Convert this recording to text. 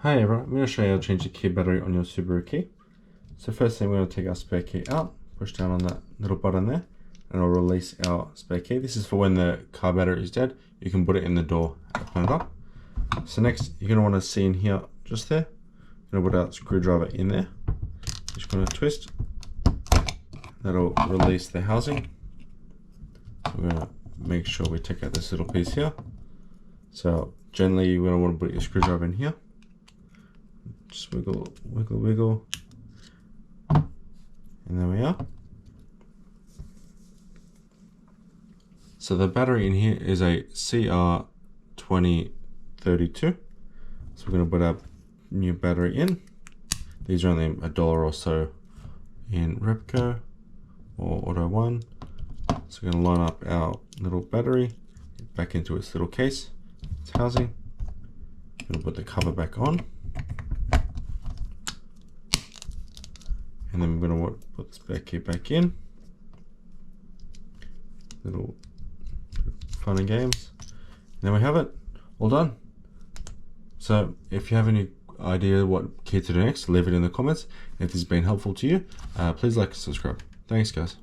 Hi everyone, I'm going to show you how to change the key battery on your Subaru key. So first thing, we're going to take our spare key out, push down on that little button there, and it'll release our spare key. This is for when the car battery is dead. You can put it in the door and open it up. So next, you're going to want to see in here, just there, you're going to put our screwdriver in there. Just going to twist. That'll release the housing. So we're going to make sure we take out this little piece here. So generally, you're going to want to put your screwdriver in here. Just wiggle, wiggle, wiggle. And there we are. So the battery in here is a CR2032. So we're going to put our new battery in. These are only $1 or so in Repco or Auto One. So we're going to line up our little battery back into its little case, its housing. We're going to put the cover back on. And then we're going to put the spare key back in. Little fun and games. And then we have it all done. So if you have any idea what key to do next, leave it in the comments. If this has been helpful to you, please like and subscribe. Thanks guys.